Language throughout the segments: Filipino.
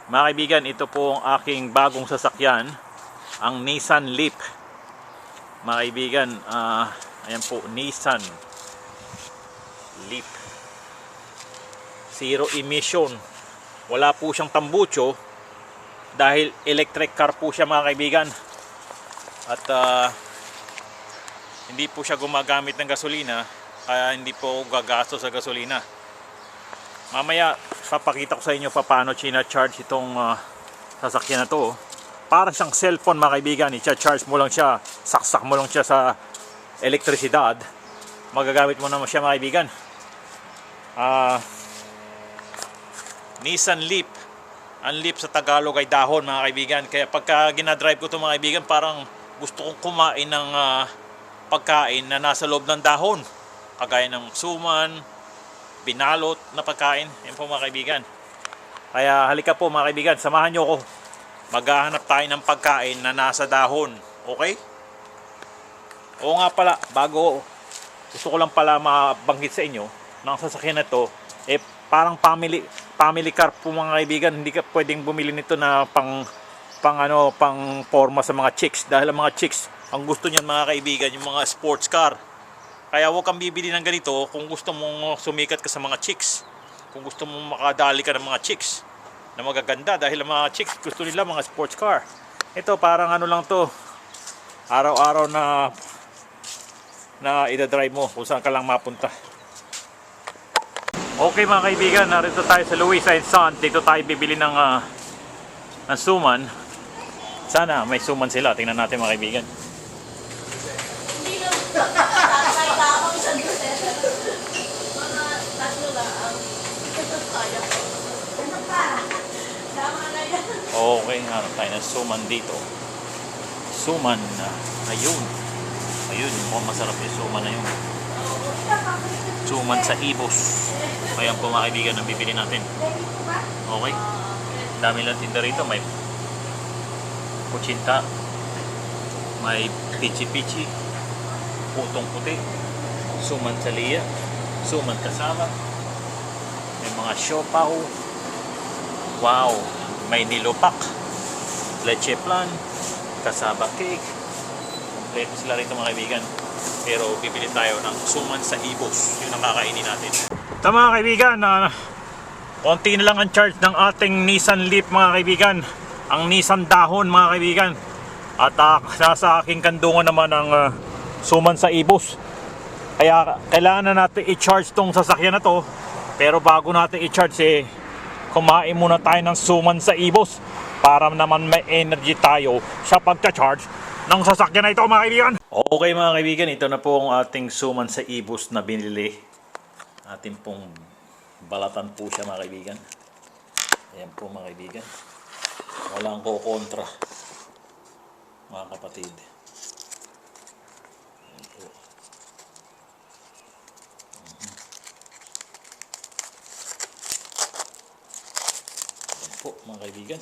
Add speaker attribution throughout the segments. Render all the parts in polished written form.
Speaker 1: Mga kaibigan, ito po ang aking bagong sasakyan, ang Nissan Leaf. Mga kaibigan, ayan po, Nissan Leaf. Zero emission. Wala po siyang tambucho dahil electric car po siya, mga kaibigan. At hindi po siya gumagamit ng gasolina, kaya hindi po gagastos sa gasolina. Mamaya papakita ko sa inyo paano charge itong sasakyan na to. Para siyang cellphone, mga kaibigan. I-charge mo lang siya, saksak mo lang siya sa elektrisidad, magagamit mo naman siya, mga kaibigan. Nissan Leaf. Ang leaf sa Tagalog ay dahon, mga kaibigan. Kaya pagka ginadrive ko ito, mga kaibigan, parang gusto kong kumain ng pagkain na nasa loob ng dahon, kagaya ng suman, binalot na pagkain. Yan po, mga kaibigan. Kaya halika po, mga kaibigan, samahan nyo ako. Maghahanap tayo ng pagkain na nasa dahon. Okay? Oo nga pala, bago, gusto ko lang pala mabanggit sa inyo na ang sasakyan na to, parang family car po, mga kaibigan. Hindi ka pwedeng bumili nito na pang forma sa mga chicks, dahil ang mga chicks, ang gusto niyan, mga kaibigan, yung mga sports car. Kaya huwag kang bibili ng ganito kung gusto mong sumikat ka sa mga chicks, kung gusto mong makadali ka ng mga chicks na magaganda, dahil ang mga chicks gusto nila mga sports car. Ito parang ano lang to, araw-araw na idadrive mo kung saan ka lang mapunta. Okay, mga kaibigan, narito tayo sa Louis and Son. Dito tayo bibili ng suman. Sana may suman sila. Tingnan natin, mga kaibigan. Okay, hanap tayo ng suman dito. Suman na, ayun. Ayun, mukhang masarap yung suman na yun. Suman sa ibos. Ayan po, mga kaibigan, ang bibili natin. Okay. Dami lang tinda rito. May kuchinta, may pichi-pichi, putong puti, suman sa liya, suman kasama, may mga siopaw. Wow, may nilupak, leche flan, kasaba cake. Kompleto sila rito, mga kaibigan. Pero bibili tayo ng suman sa ibos, yung nakakainin natin. Ito, mga kaibigan, konti na lang ang charge ng ating Nissan Leaf, mga kaibigan. Ang Nissan dahon, mga kaibigan. At nasa aking kandungan naman ang suman sa ibos. Kaya kailangan na natin i-charge tong sasakyan na to. Pero bago natin i-charge, kumain muna tayo ng suman sa ibos para naman may energy tayo sa pagcha-charge ng sasakyan na ito, mga kaibigan. Okay, mga kaibigan, ito na po ang ating suman sa ibos na binili. Ating pong balatan po siya, mga kaibigan. Ayan po, mga kaibigan. Walang kontra, mga kapatid. Ayan po. Ayan po, mga kaibigan.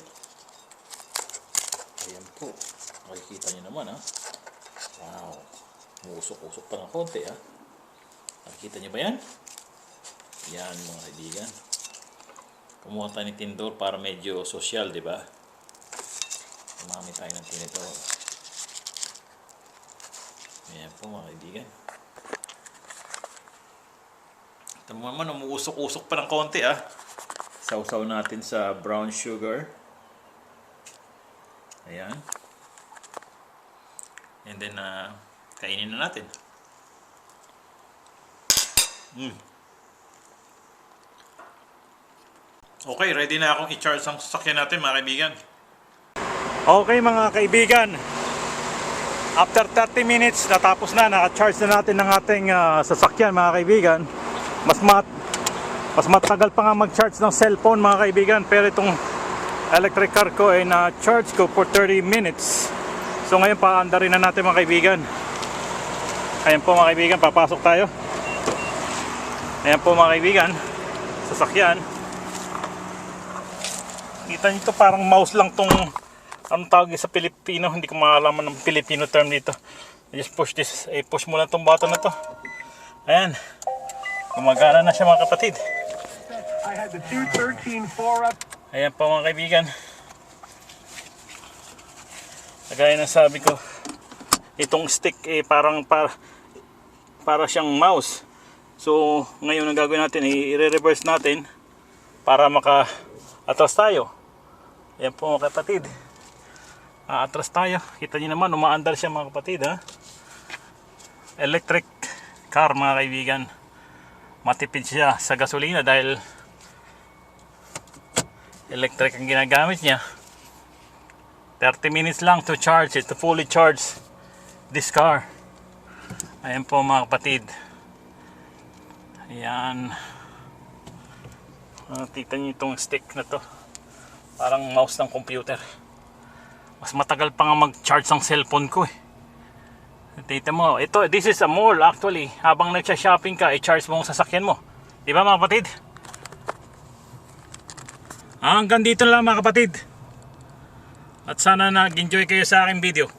Speaker 1: Ayan po. Makikita nyo naman, ha. Wow. Musok-usok pa ng konti, ha. Nakikita nyo ba yan? Yan, mga kaibigan. Kumuha tayo ng tinidor para medyo social, di ba? Kumamit tayo ng tinidor. Ayan po, mga kaibigan. Ito naman, umuusok-usok pa ng konti, ah. Sausaw natin sa brown sugar. Ayan. And then, kainin na natin. Okay, ready na akong i-charge ang sasakyan natin, mga kaibigan. Okay, mga kaibigan, after 30 minutes natapos na, naka-charge na natin ng ating sasakyan, mga kaibigan. Mas matagal pa nga mag-charge ng cellphone, mga kaibigan, pero itong electric car ko ay na-charge ko for 30 minutes. So ngayon paanda rin na natin, mga kaibigan. Ayan po, mga kaibigan, papasok tayo. Ayan po, mga kaibigan, sasakyan. Kita nyo ito, parang mouse lang tong, anong tawag sa Pilipino, hindi ko maalaman ng Filipino term dito. Just push this, push mo lang tong button na to. Ayan, gumagana na siya, mga kapatid.
Speaker 2: I had the 213 4 up.
Speaker 1: Ayan po mga kaibigan. Kagaya ng sabi ko, itong stick para siyang mouse. So ngayon ang gagawin natin, i-reverse natin para maka-atras tayo. Ayan po mga kapatid. Atras tayo. Kita niyo naman, umaandar siya mga kapatid, ha? Electric car mga kaibigan. Matipid siya sa gasolina dahil electric ang ginagamit niya. 30 minutes lang to charge it, to fully charge this car. Ayan po mga kapatid. Ayan. Kita niyo itong stick na to. Parang mouse ng computer. Mas matagal pa nga mag-charge ang cellphone ko eh. Tita mo, this is a mall actually. Habang nagsha-shopping ka, i-charge mo ang sasakyan mo. Di ba mga kapatid? Hanggang dito lang mga kapatid. At sana nag-enjoy kayo sa aking video.